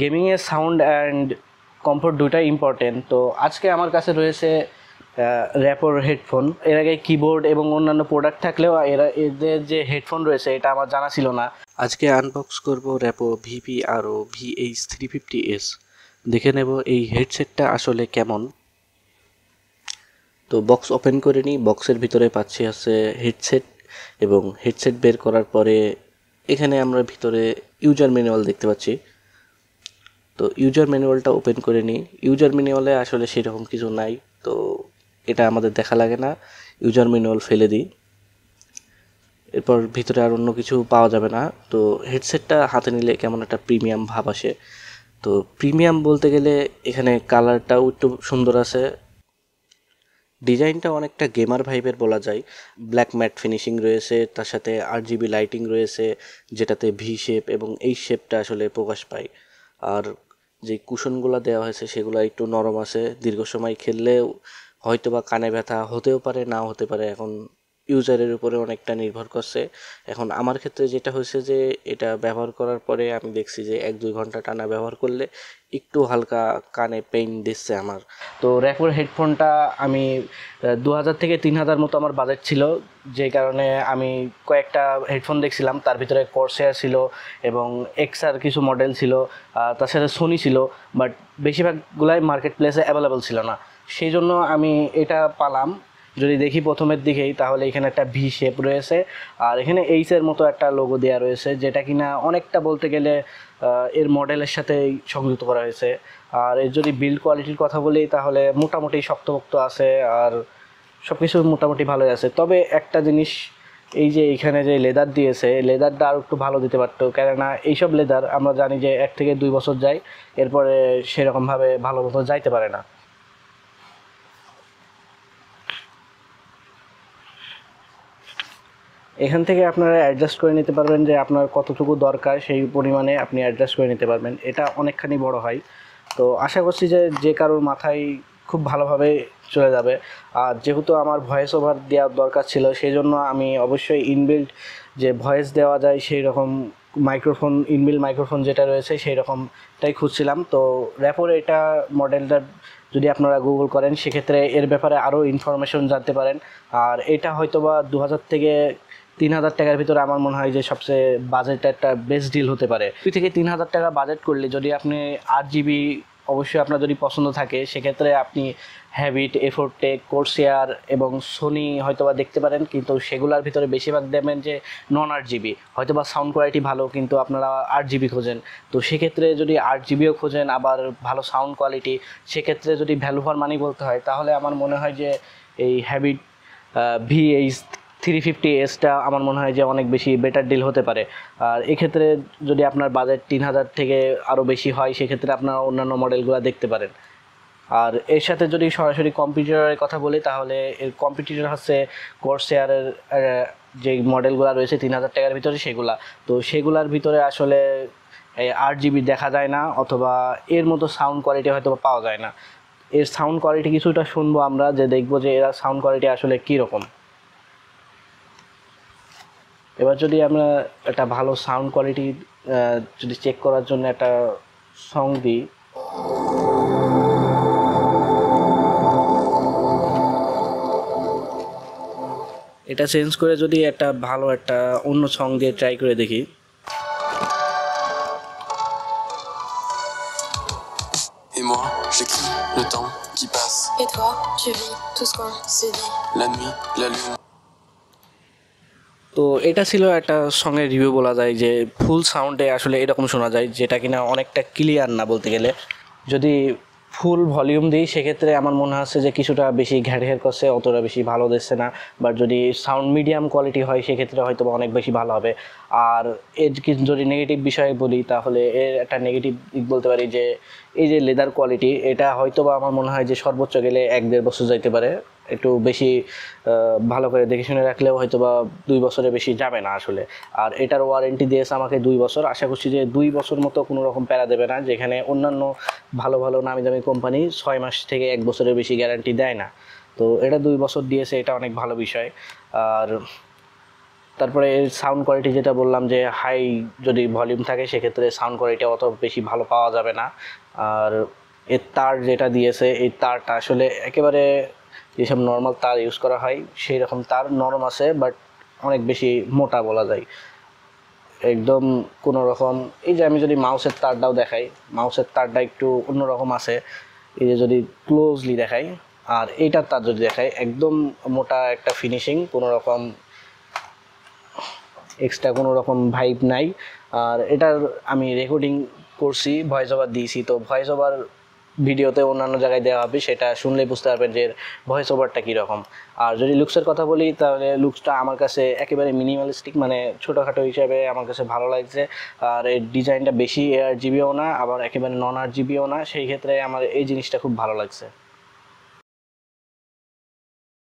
গেমিংয়ের sound and comfort দুটাই important. তো আজকে আমার কাছে রয়েছে র্যাপোর হেডফোন। এর আগে কিবোর্ড এবং অন্যান্য প্রোডাক্ট থাকলেও এদের যে হেডফোন রয়েছে এটা আমার জানা ছিল না। আজকে আনবক্স করব র্যাপো VP-RO VH350S। দেখে নেব এই হেডসেটটা আসলে কেমন। তো বক্স ওপেন করে নিই। বক্সের ভিতরে পাচ্ছি আছে হেডসেট, এবং হেডসেট বের করার পরে এখানে আমরা ভিতরে ইউজার ম্যানুয়াল দেখতে পাচ্ছি। তো ইউজার ম্যানুয়ালটা ওপেন করে নিই। ইউজার ম্যানুয়ালে আসলে সেরকম কিছু নাই, তো এটা আমাদের দেখা লাগে না, ইউজার ম্যানুয়াল ফেলে দিই। এরপর ভিতরে আর অন্য কিছু পাওয়া যাবে না। তো হেডসেটটা হাতে নিলে কেমন একটা প্রিমিয়াম ভাব আসে। তো প্রিমিয়াম বলতে গেলে এখানে কালারটাও একটু সুন্দর আছে, ডিজাইনটা অনেকটা গেমার ভাইবের বলা যায়। ব্ল্যাক ম্যাট ফিনিশিং রয়েছে, তার সাথে RGB লাইটিং রয়েছে যেটাতে ভি শেপ এবং এই শেপটা আসলে প্রকাশ পায়। আর যে কুশনগুলো দেওয়া হয়েছে সেগুলো একটু নরম আছে, দীর্ঘ সময় খেললেও হয়তো বা কানে ব্যথা হতেও পারে, নাও হতে পারে, এখন ইউজারের উপরে অনেকটা নির্ভর করছে। এখন আমার ক্ষেত্রে যেটা হয়েছে যে এটা ব্যবহার করার পরে আমি দেখছি যে 1-2 ঘন্টা টানা ব্যবহার করলে একটু হালকা কানে পেইন দিচ্ছে আমার। তো র্যাপোর হেডফোনটা আমি 2000 থেকে 3000 মতো আমার বাজেট ছিল, যে কারণে আমি কয়েকটা হেডফোন দেখছিলাম। তার ভিতরে কর্সেয়ার ছিল এবং এক্সার কিছু মডেল ছিল, তার সাথে সোনি ছিল, বাট বেশিরভাগগুলাই মার্কেট প্লেসে অ্যাভেলেবল ছিল না। সেই জন্য আমি এটা পালাম। যদি দেখি প্রথমের দিকেই, তাহলে এখানে একটা ভি শেপ রয়েছে আর এখানে এইচের মতো একটা লোগো দেওয়া রয়েছে, যেটা কিনা অনেকটা বলতে গেলে এর মডেলের সাথে সংযুক্ত করা হয়েছে। আর এর যদি বিল্ড কোয়ালিটির কথা বলি তাহলে মোটামুটি শক্তপোক্ত আছে আর সব কিছু মোটামুটি ভালোই আছে। তবে একটা জিনিস, এই যে এখানে যে লেদার দিয়েছে, লেদারটা আরও একটু ভালো দিতে পারতো, কেননা এইসব লেদার আমরা জানি যে 1 থেকে 2 বছর যায়, এরপরে সেরকমভাবে ভালো মতো যাইতে পারে না। এখান থেকে আপনারা অ্যাডজাস্ট করে নিতে পারবেন যে আপনার কতটুকু দরকার, সেই পরিমাণে আপনি অ্যাডজাস্ট করে নিতে পারবেন। এটা অনেকখানি বড় হয়, তো আশা করছি যে যে কারোর মাথায় খুব ভালোভাবে চলে যাবে। আর যেহেতু আমার ভয়েস ওভার দেওয়ার দরকার ছিল, সেই জন্য আমি অবশ্যই ইনবিল্ট যে ভয়েস দেওয়া যায় সেই রকম মাইক্রোফোন, ইনবিল্ট মাইক্রোফোন যেটা রয়েছে সেই রকমটাই খুঁজছিলাম। তো র্যাপোর এটা মডেলটা যদি আপনারা গুগল করেন সেক্ষেত্রে এর ব্যাপারে আরও ইনফরমেশন জানতে পারেন। আর এটা হয়তো বা 2000 থেকে 3000 টাকার ভিতরে আমার মনে হয় যে সবচেয়ে বাজেট একটা বেস্ট ডিল হতে পারে। 2 থেকে 3000 টাকা বাজেট করলে যদি আপনি 8GB, অবশ্যই আপনার যদি পছন্দ থাকে সেক্ষেত্রে আপনি হ্যাবিট, এফোর্টেক, কোর্সেয়ার এবং সোনি হয়তোবা দেখতে পারেন, কিন্তু সেগুলোর ভিতরে বেশিরভাগ দেবেন যে নন 8GB। হয়তোবা সাউন্ড কোয়ালিটি ভালো কিন্তু আপনারা 8GB খোঁজেন। তো সেক্ষেত্রে যদি 8GBও খোঁজেন আবার ভালো সাউন্ড কোয়ালিটি, সেক্ষেত্রে যদি ভ্যালু ফর মানি বলতে হয় তাহলে আমার মনে হয় যে এই হ্যাবিট VH350Sটা আমার মনে হয় যে অনেক বেশি বেটার ডিল হতে পারে। আর এক্ষেত্রে যদি আপনার বাজেট 3000 থেকে আরও বেশি হয় সেক্ষেত্রে আপনার অন্যান্য মডেলগুলো দেখতে পারেন। আর এর সাথে যদি সরাসরি কম্পিউটারের কথা বলি তাহলে এর কম্পিটিটর হচ্ছে কোর্সেয়ারের যে মডেলগুলো রয়েছে 3000 টাকার ভিতরে সেগুলা। তো সেগুলার ভিতরে আসলে 8GB দেখা যায় না, অথবা এর মতো সাউন্ড কোয়ালিটি হয়তো পাওয়া যায় না। এর সাউন্ড কোয়ালিটি কিছুটা শুনবো আমরা, যে দেখবো যে এরা সাউন্ড কোয়ালিটি আসলে কীরকম। এবার যদি আমরা একটা ভালো সাউন্ড কোয়ালিটি যদি চেক করার জন্য একটা সং দিই, এটা চেঞ্জ করে যদি একটা ভালো একটা অন্য সং দিয়ে ট্রাই করে দেখি। Et moi, j'écris le temps qui passe. Et toi, tu vis tout ce qu'on s'est dit. La nuit, la lune. তো এটা ছিল একটা সঙ্গের রিভিউ বলা যায়, যে ফুল সাউন্ডে আসলে এরকম শোনা যায়, যেটা কিনা অনেকটা ক্লিয়ার না বলতে গেলে। যদি ফুল ভলিউম দিই সেক্ষেত্রে আমার মনে হচ্ছে যে কিছুটা বেশি ঘ্যাড়ঘ্যাড় করছে, অতটা বেশি ভালো দিচ্ছে না। বাট যদি সাউন্ড মিডিয়াম কোয়ালিটি হয় সেক্ষেত্রে হয়তো অনেক বেশি ভালো হবে। আর এর যদি নেগেটিভ বিষয়ে বলি তাহলে এর একটা নেগেটিভ দিক বলতে পারি যে এই যে লেদার কোয়ালিটি, এটা হয়তো বা আমার মনে হয় যে সর্বোচ্চ গেলে 1-1.5 বছর যাইতে পারে। একটু বেশি ভালো করে দেখে শুনে রাখলেও হয়তো বা 2 বছরের বেশি যাবে না আসলে। আর এটার ওয়ারেন্টি দিয়েছে আমাকে 2 বছর। আশা করছি যে 2 বছর মতো কোনো রকম প্যারা দেবে না, যেখানে অন্যান্য ভালো ভালো নামি দামি কোম্পানি 6 মাস থেকে 1 বছরের বেশি গ্যারান্টি দেয় না। তো এটা 2 বছর দিয়েছে, এটা অনেক ভালো বিষয়। আর তারপরে এর সাউন্ড কোয়ালিটি যেটা বললাম যে হাই যদি ভলিউম থাকে সেক্ষেত্রে সাউন্ড কোয়ালিটি অত বেশি ভালো পাওয়া যাবে না। আর এর তার যেটা দিয়েছে এই তারটা আসলে একেবারে যেসব নর্মাল তার ইউজ করা হয় সেই রকম তার, নরম আছে বাট অনেক বেশি মোটা বলা যায়। একদম কোনো রকম, এই যে আমি যদি মাউসের তারটাও দেখাই, মাউসের তারটা একটু অন্যরকম আছে, এই যে যদি ক্লোজলি দেখাই আর এইটার তার যদি দেখাই একদম মোটা একটা ফিনিশিং, কোনো রকম এক্সট্রা কোনো রকম ভাইব নাই। আর এটার আমি রেকর্ডিং করছি, ভয়েস ওভার দিয়েছি, তো ভয়েস ওভার ভিডিওতে অন্যান্য জায়গায় দেওয়া হবে, সেটা শুনলেই বুঝতে পারবেন যে ভয়েস ওভারটা কীরকম। আর যদি লুকসের কথা বলি তাহলে লুকসটা আমার কাছে একেবারে মিনিমালিস্টিক, মানে ছোটোখাটো হিসাবে আমার কাছে ভালো লাগছে। আর এর ডিজাইনটা বেশি ARGBও না, আবার একেবারে নন RGBও না, সেই ক্ষেত্রে আমার এই জিনিসটা খুব ভালো লাগছে।